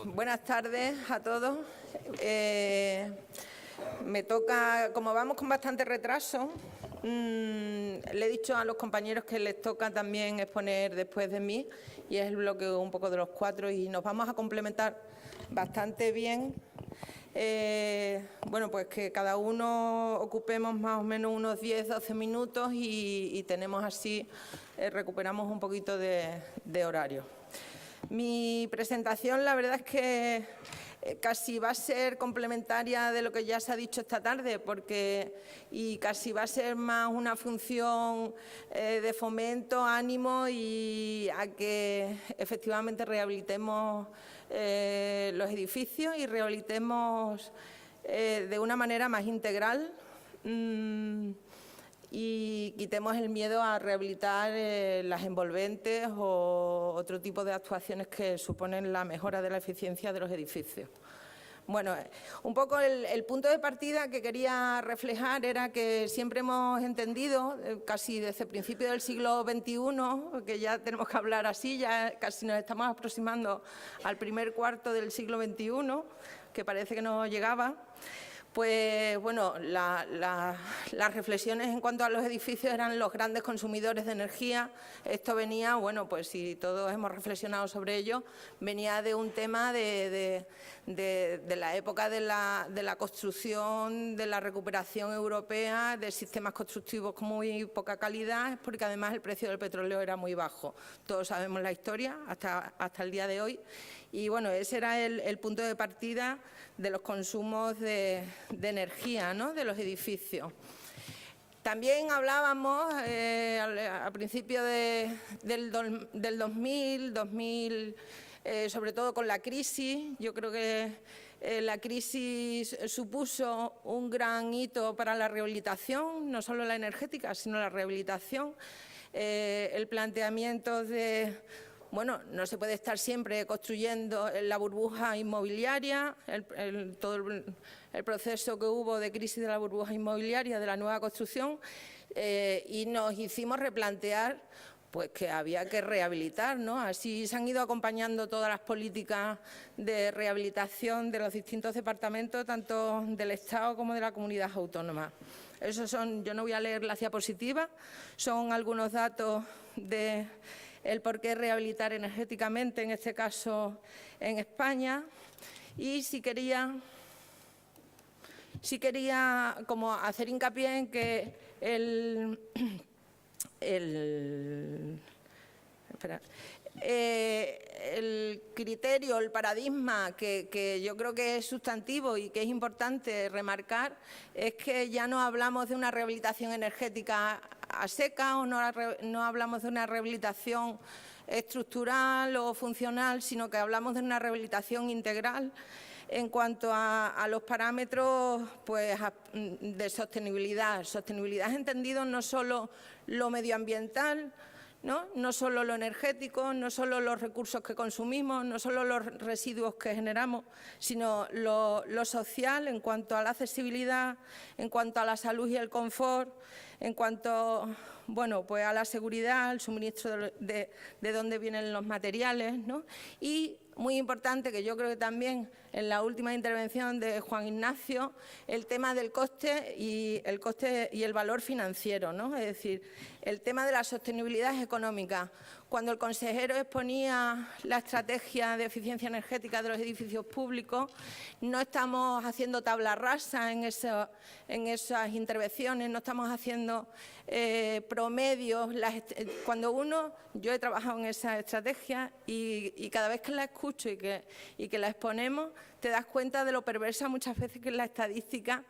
Buenas tardes a todos. Me toca, como vamos con bastante retraso, le he dicho a los compañeros que les toca también exponer después de mí, y es el bloque un poco de los cuatro, y nos vamos a complementar bastante bien. Bueno, pues que cada uno ocupemos más o menos unos 10-12 minutos y tenemos así, recuperamos un poquito de horario. Mi presentación, la verdad es que casi va a ser complementaria de lo que ya se ha dicho esta tarde, y casi va a ser más una función de fomento, ánimo y a que efectivamente rehabilitemos los edificios y rehabilitemos de una manera más integral y quitemos el miedo a rehabilitar las envolventes o otro tipo de actuaciones que suponen la mejora de la eficiencia de los edificios. Bueno, un poco el punto de partida que quería reflejar era que siempre hemos entendido, casi desde el principio del siglo XXI, que ya tenemos que hablar así, ya casi nos estamos aproximando al primer cuarto del siglo XXI, que parece que no llegaba. Pues bueno, las reflexiones en cuanto a los edificios eran los grandes consumidores de energía. Esto venía, bueno, pues si todos hemos reflexionado sobre ello, venía de un tema de la época de la construcción, de la recuperación europea, de sistemas constructivos con muy poca calidad, porque además el precio del petróleo era muy bajo. Todos sabemos la historia hasta el día de hoy. Y bueno, ese era el punto de partida de los consumos de energía, ¿no?, de los edificios. También hablábamos a principios del 2000, sobre todo con la crisis. Yo creo que la crisis supuso un gran hito para la rehabilitación, no solo la energética, sino la rehabilitación. El planteamiento de... Bueno, no se puede estar siempre construyendo la burbuja inmobiliaria, todo el proceso que hubo de crisis de la burbuja inmobiliaria, de la nueva construcción, y nos hicimos replantear pues que había que rehabilitar, ¿no? Así se han ido acompañando todas las políticas de rehabilitación de los distintos departamentos, tanto del Estado como de la comunidad autónoma. Esos son, yo no voy a leer las diapositivas, son algunos datos de el por qué rehabilitar energéticamente, en este caso en España. Y si quería como hacer hincapié en que el criterio, el paradigma que yo creo que es sustantivo y que es importante remarcar es que ya no hablamos de una rehabilitación energética a seca o no hablamos de una rehabilitación estructural o funcional, sino que hablamos de una rehabilitación integral en cuanto a los parámetros pues, de sostenibilidad. Sostenibilidad entendido no solo lo medioambiental, no solo lo energético, no solo los recursos que consumimos, no solo los residuos que generamos, sino lo social en cuanto a la accesibilidad, en cuanto a la salud y el confort, en cuanto bueno, pues a la seguridad, al suministro de dónde vienen los materiales, ¿no? Y muy importante, que yo creo que también en la última intervención de Juan Ignacio, el tema del coste y el valor financiero, ¿no? Es decir, el tema de la sostenibilidad económica. Cuando el consejero exponía la estrategia de eficiencia energética de los edificios públicos, no estamos haciendo tabla rasa en esas intervenciones, no estamos haciendo promedios. Yo he trabajado en esa estrategia y cada vez que la escucho y que la exponemos, te das cuenta de lo perversa muchas veces que es la estadística,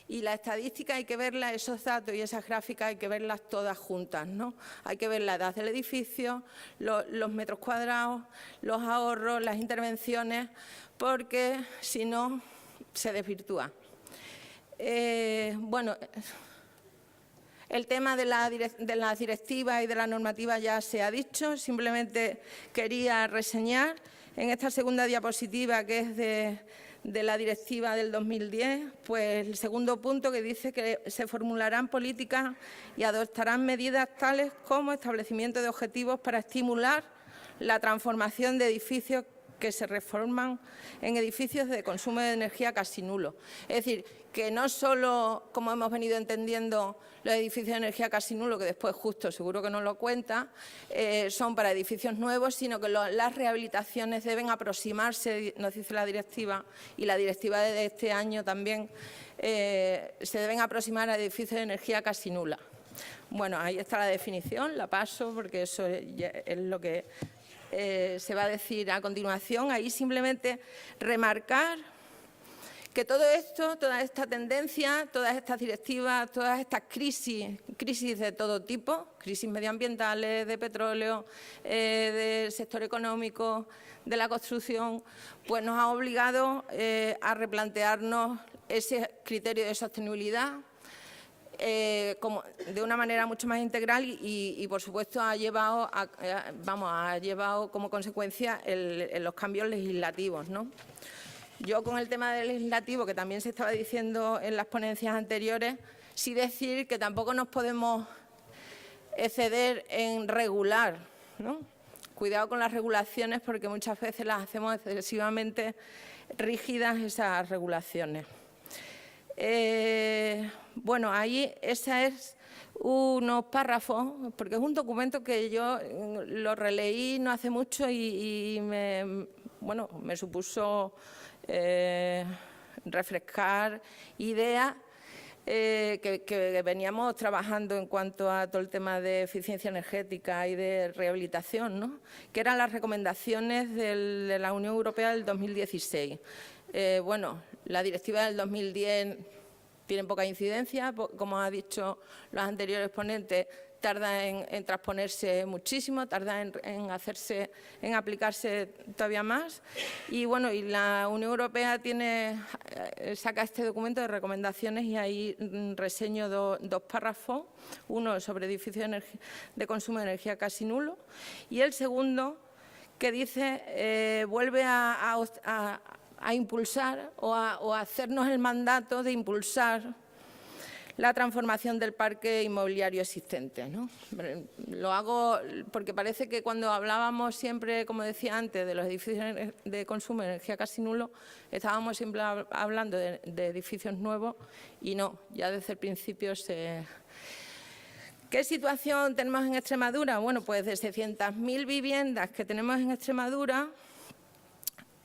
y la estadística hay que verla, esos datos y esas gráficas hay que verlas todas juntas, ¿no? Hay que ver la edad del edificio, los metros cuadrados, los ahorros, las intervenciones, porque si no se desvirtúa. Bueno, el tema de las directivas y de la normativa ya se ha dicho, simplemente quería reseñar en esta segunda diapositiva, que es de la directiva del 2010, pues el segundo punto, que dice que se formularán políticas y adoptarán medidas tales como establecimiento de objetivos para estimular la transformación de edificios que se reforman en edificios de consumo de energía casi nulo. Es decir, que no solo, como hemos venido entendiendo, los edificios de energía casi nulo, que después justo seguro que nos lo cuenta, son para edificios nuevos, sino que las rehabilitaciones deben aproximarse, nos dice la directiva, y la directiva de este año también, se deben aproximar a edificios de energía casi nula. Bueno, ahí está la definición, la paso porque eso es lo que se va a decir a continuación. Ahí simplemente remarcar que todo esto, toda esta tendencia, todas estas directivas, todas estas crisis de todo tipo, crisis medioambientales, de petróleo, del sector económico, de la construcción, pues nos ha obligado a replantearnos ese criterio de sostenibilidad de una manera mucho más integral y por supuesto, ha llevado como consecuencia los cambios legislativos, ¿no? Yo, con el tema del legislativo, que también se estaba diciendo en las ponencias anteriores, sí decir que tampoco nos podemos exceder en regular, ¿no? Cuidado con las regulaciones, porque muchas veces las hacemos excesivamente rígidas, esas regulaciones. Bueno, ahí esa es unos párrafos, porque es un documento que yo lo releí no hace mucho y me supuso refrescar ideas que veníamos trabajando en cuanto a todo el tema de eficiencia energética y de rehabilitación, ¿no? Que eran las recomendaciones de la Unión Europea del 2016. Bueno, la directiva del 2010 tiene poca incidencia, como ha dicho los anteriores ponentes, tarda en transponerse muchísimo, tarda en aplicarse todavía más. Y bueno, y la Unión Europea saca este documento de recomendaciones y ahí reseño dos párrafos, uno sobre edificios de consumo de energía casi nulo y el segundo que dice vuelve a impulsar o a hacernos el mandato de impulsar la transformación del parque inmobiliario existente, ¿no? Lo hago porque parece que cuando hablábamos siempre, como decía antes, de los edificios de consumo de energía casi nulo, estábamos siempre hablando de edificios nuevos y no, ya desde el principio se... ¿Qué situación tenemos en Extremadura? Bueno, pues de 600.000 viviendas que tenemos en Extremadura,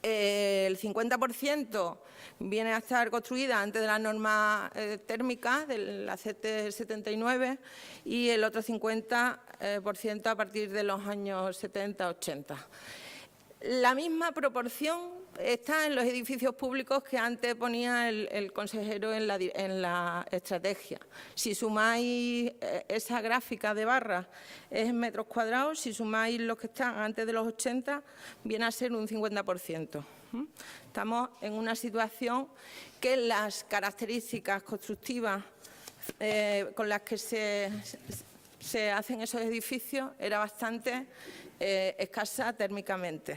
el 50% viene a estar construida antes de la norma térmica de la CT79 y el otro 50% a partir de los años 70-80. La misma proporción está en los edificios públicos que antes ponía el consejero en la estrategia. Si sumáis esa gráfica de barras es en metros cuadrados, si sumáis los que están antes de los 80, viene a ser un 50%. Estamos en una situación que las características constructivas con las que se hacen esos edificios era bastante escasa térmicamente.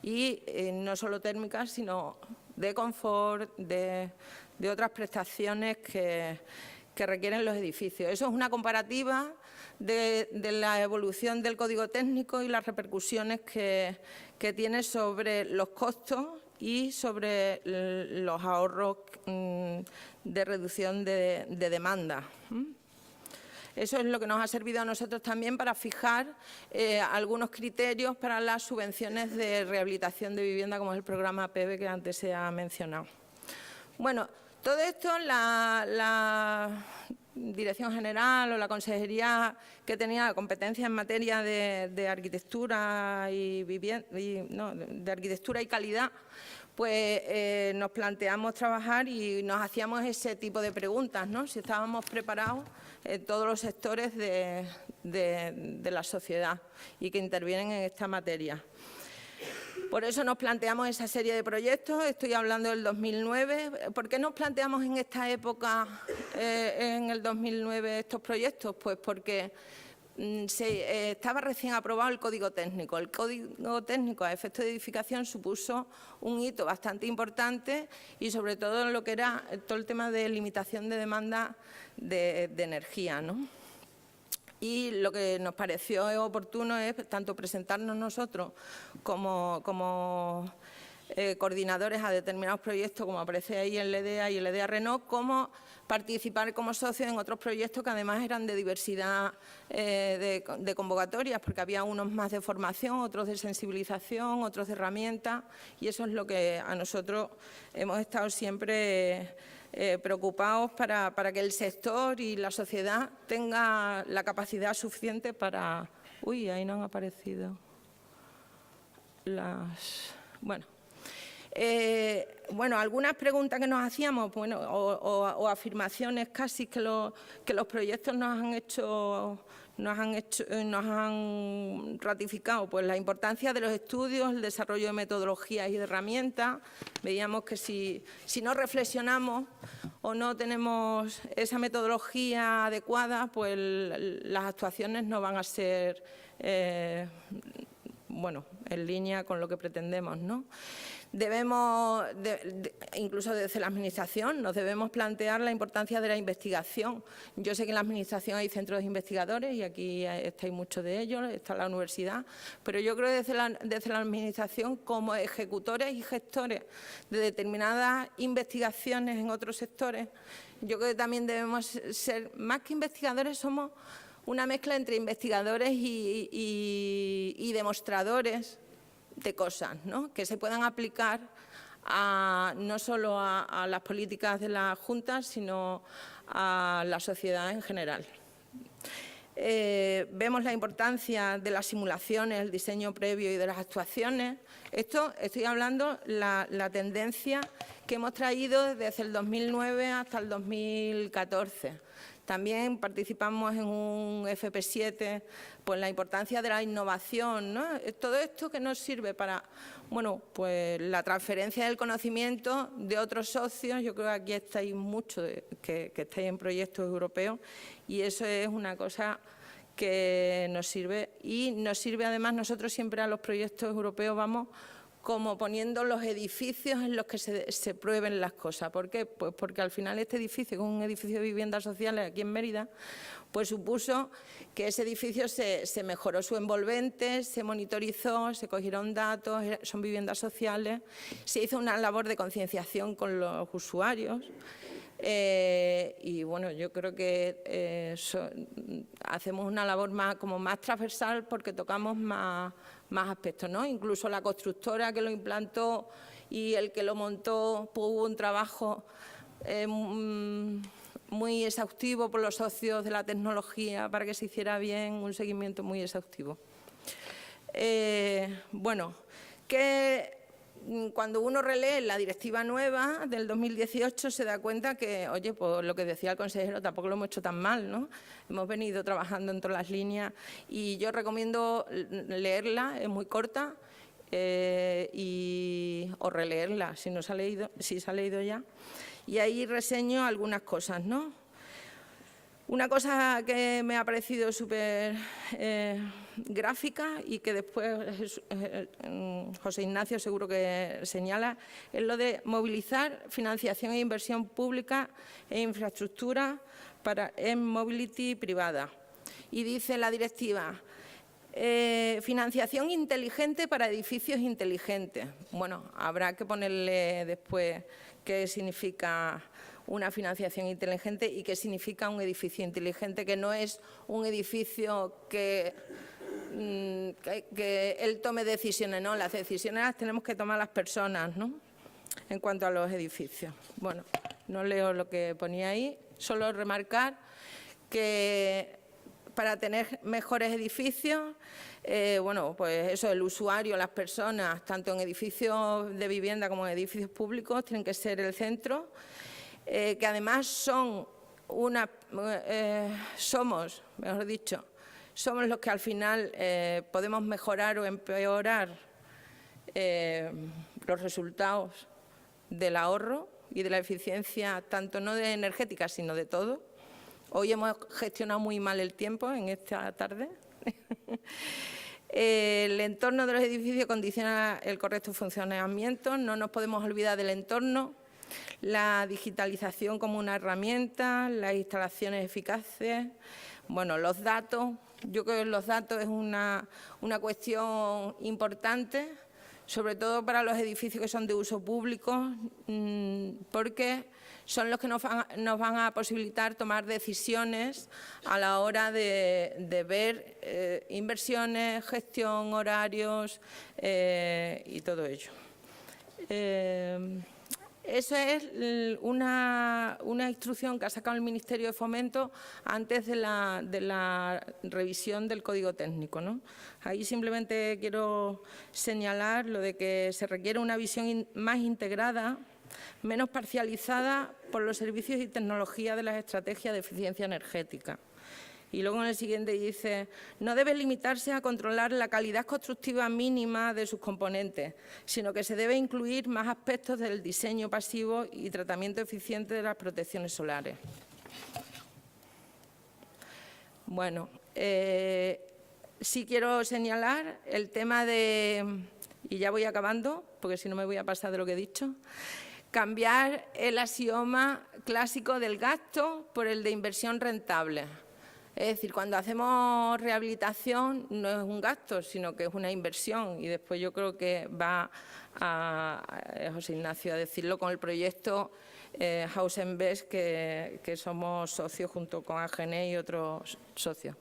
Y no solo térmicas, sino de confort, de otras prestaciones que requieren los edificios. Eso es una comparativa de la evolución del código técnico y las repercusiones que tiene sobre los costos y sobre los ahorros de reducción de demanda. Eso es lo que nos ha servido a nosotros también para fijar algunos criterios para las subvenciones de rehabilitación de vivienda, como es el programa PEVE que antes se ha mencionado. Bueno, todo esto la Dirección General o la Consejería que tenía competencia en materia de arquitectura de arquitectura y calidad, pues nos planteamos trabajar y nos hacíamos ese tipo de preguntas, ¿no? Si estábamos preparados todos los sectores de la sociedad y que intervienen en esta materia. Por eso nos planteamos esa serie de proyectos, estoy hablando del 2009. ¿Por qué nos planteamos en esta época, en el 2009, estos proyectos? Pues porque estaba recién aprobado el Código Técnico. El Código Técnico a efectos de edificación supuso un hito bastante importante y sobre todo en lo que era todo el tema de limitación de demanda de energía, ¿no? Y lo que nos pareció oportuno es tanto presentarnos nosotros como coordinadores a determinados proyectos, como aparece ahí en LEDEA y en LEDEA Renault, como participar como socios en otros proyectos que además eran de diversidad de convocatorias, porque había unos más de formación, otros de sensibilización, otros de herramientas, y eso es lo que a nosotros hemos estado siempre preocupados para que el sector y la sociedad tenga la capacidad suficiente para… Uy, ahí no han aparecido las… Bueno, algunas preguntas que nos hacíamos, bueno, o afirmaciones casi que los proyectos nos han ratificado, pues la importancia de los estudios, el desarrollo de metodologías y de herramientas. Veíamos que si no reflexionamos o no tenemos esa metodología adecuada, pues las actuaciones no van a ser, bueno, en línea con lo que pretendemos, ¿no? Debemos, incluso desde la Administración, nos debemos plantear la importancia de la investigación. Yo sé que en la Administración hay centros de investigadores y aquí estáis muchos de ellos, está la universidad, pero yo creo que desde la Administración, como ejecutores y gestores de determinadas investigaciones en otros sectores, yo creo que también debemos ser, más que investigadores, somos una mezcla entre investigadores y demostradores de cosas, ¿no?, que se puedan aplicar no solo a las políticas de las juntas, sino a la sociedad en general. Vemos la importancia de las simulaciones, el diseño previo y de las actuaciones. Esto estoy hablando la tendencia que hemos traído desde el 2009 hasta el 2014. También participamos en un FP7, pues la importancia de la innovación, ¿no? Todo esto que nos sirve para, bueno, pues la transferencia del conocimiento de otros socios. Yo creo que aquí estáis muchos que estáis en proyectos europeos y eso es una cosa que nos sirve. Y nos sirve además, nosotros siempre a los proyectos europeos vamos como poniendo los edificios en los que se prueben las cosas. ¿Por qué? Pues porque al final este edificio, que es un edificio de viviendas sociales aquí en Mérida, pues supuso que ese edificio se mejoró su envolvente, se monitorizó, se cogieron datos, son viviendas sociales, se hizo una labor de concienciación con los usuarios. Y bueno, yo creo que hacemos una labor como más transversal porque tocamos más aspectos, ¿no? Incluso la constructora que lo implantó y el que lo montó, pues hubo un trabajo muy exhaustivo por los socios de la tecnología para que se hiciera bien, un seguimiento muy exhaustivo. Bueno, cuando uno relee la directiva nueva del 2018 se da cuenta que, oye, pues lo que decía el consejero tampoco lo hemos hecho tan mal, ¿no? Hemos venido trabajando en todas las líneas y yo recomiendo leerla, es muy corta, o releerla si no se ha leído, si se ha leído ya. Y ahí reseño algunas cosas, ¿no? Una cosa que me ha parecido súper gráfica y que después José Ignacio seguro que señala, es lo de movilizar financiación e inversión pública e infraestructura en mobility privada. Y dice la directiva, financiación inteligente para edificios inteligentes. Bueno, habrá que ponerle después qué significa una financiación inteligente y qué significa un edificio inteligente, que no es un edificio que él tome decisiones, no, las decisiones las tenemos que tomar las personas, ¿no?, en cuanto a los edificios. Bueno, no leo lo que ponía ahí, solo remarcar que para tener mejores edificios, bueno, pues eso, el usuario, las personas, tanto en edificios de vivienda como en edificios públicos, tienen que ser el centro. Que además somos los que al final podemos mejorar o empeorar los resultados del ahorro y de la eficiencia, tanto no de energética, sino de todo. Hoy hemos gestionado muy mal el tiempo en esta tarde. El entorno de los edificios condiciona el correcto funcionamiento, no nos podemos olvidar del entorno. La digitalización como una herramienta, las instalaciones eficaces. Bueno, los datos, yo creo que los datos es una cuestión importante, sobre todo para los edificios que son de uso público, porque son los que nos van a posibilitar tomar decisiones a la hora de ver inversiones, gestión, horarios y todo ello. Eso es una instrucción que ha sacado el Ministerio de Fomento antes de la revisión del Código Técnico, ¿no? Ahí simplemente quiero señalar lo de que se requiere una visión más integrada, menos parcializada por los servicios y tecnologías de las estrategias de eficiencia energética. Y luego en el siguiente dice, no debe limitarse a controlar la calidad constructiva mínima de sus componentes, sino que se debe incluir más aspectos del diseño pasivo y tratamiento eficiente de las protecciones solares. Bueno, sí quiero señalar el tema de, y ya voy acabando, porque si no me voy a pasar de lo que he dicho, cambiar el axioma clásico del gasto por el de inversión rentable. Es decir, cuando hacemos rehabilitación no es un gasto, sino que es una inversión. Y después yo creo que va a José Ignacio a decirlo con el proyecto House and Best, que somos socios junto con AGN y otros socios.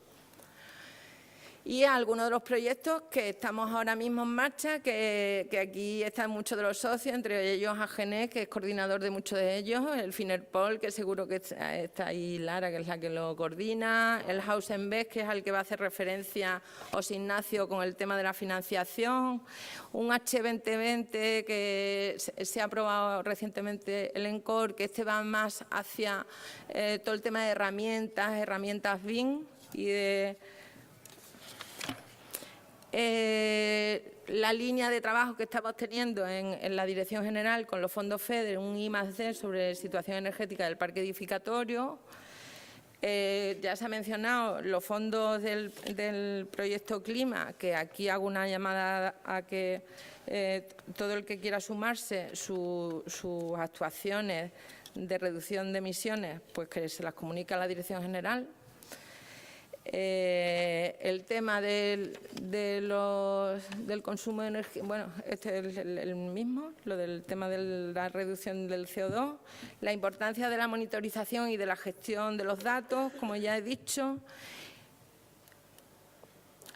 Y algunos de los proyectos que estamos ahora mismo en marcha, que aquí están muchos de los socios, entre ellos AGN, que es coordinador de muchos de ellos, el FINERPOL, que seguro que está ahí Lara, que es la que lo coordina, el House and Best, que es al que va a hacer referencia José Ignacio con el tema de la financiación, un H2020 que se ha aprobado recientemente el ENCOR, que va más hacia todo el tema de herramientas BIM y de la línea de trabajo que estamos teniendo en la Dirección General con los fondos FEDER, un I+D sobre situación energética del parque edificatorio. Ya se ha mencionado los fondos del proyecto Clima, que aquí hago una llamada a que todo el que quiera sumarse sus actuaciones de reducción de emisiones, pues que se las comunique a la Dirección General. El tema del consumo de energía, bueno, este es el mismo, lo del tema de la reducción del CO2, la importancia de la monitorización y de la gestión de los datos, como ya he dicho,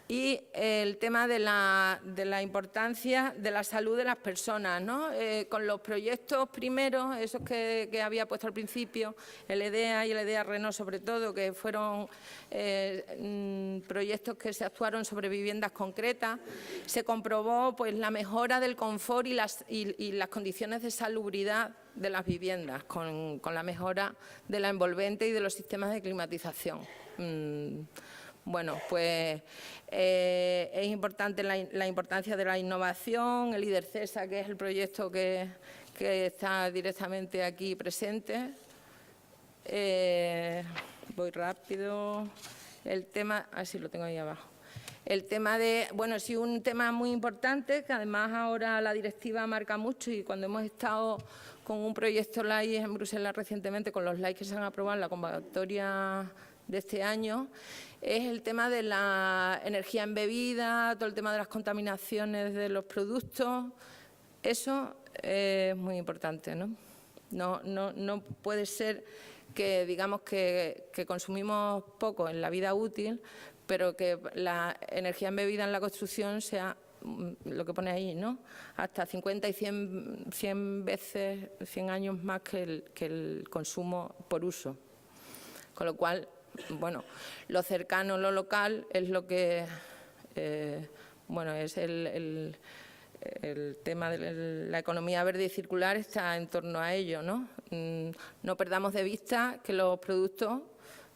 y el tema de la importancia de la salud de las personas, ¿no? Con los proyectos primeros, esos que había puesto al principio, el EDEA y el EDEA Reno sobre todo, que fueron proyectos que se actuaron sobre viviendas concretas, se comprobó pues la mejora del confort y las condiciones de salubridad de las viviendas, con la mejora de la envolvente y de los sistemas de climatización. Bueno, pues es importante la importancia de la innovación, el IDERCESA, que es el proyecto que está directamente aquí presente. Voy rápido. El tema, así lo tengo ahí abajo. El tema de, bueno, sí, un tema muy importante, que además ahora la directiva marca mucho y cuando hemos estado con un proyecto LAI en Bruselas recientemente, con los LAI que se han aprobado en la convocatoria de este año, es el tema de la energía embebida, todo el tema de las contaminaciones de los productos. Eso es muy importante, ¿no? No puede ser que digamos que consumimos poco en la vida útil, pero que la energía embebida en la construcción sea lo que pone ahí, ¿no? Hasta 50 y 100 veces, 100 años más que el consumo por uso. Con lo cual, bueno, lo cercano, lo local es lo que, bueno, es el tema de la economía verde y circular está en torno a ello, ¿no? No perdamos de vista que los productos,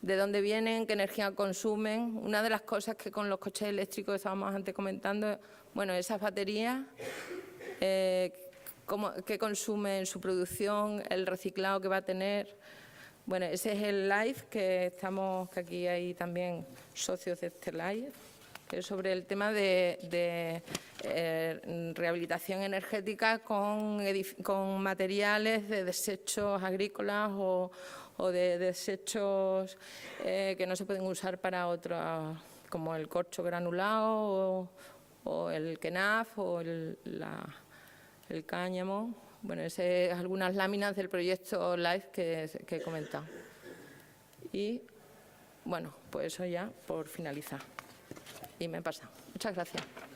de dónde vienen, qué energía consumen. Una de las cosas que con los coches eléctricos estábamos antes comentando, bueno, esas baterías, qué consumen en su producción, el reciclado que va a tener. Bueno, ese es el live que aquí hay también socios de este live, que es sobre el tema de rehabilitación energética con materiales de desechos agrícolas o o de desechos que no se pueden usar para otra, como el corcho granulado o el kenaf o el cáñamo. Bueno, algunas láminas del proyecto LIFE que he comentado. Y bueno, pues eso ya por finalizar. Y me pasa. Muchas gracias.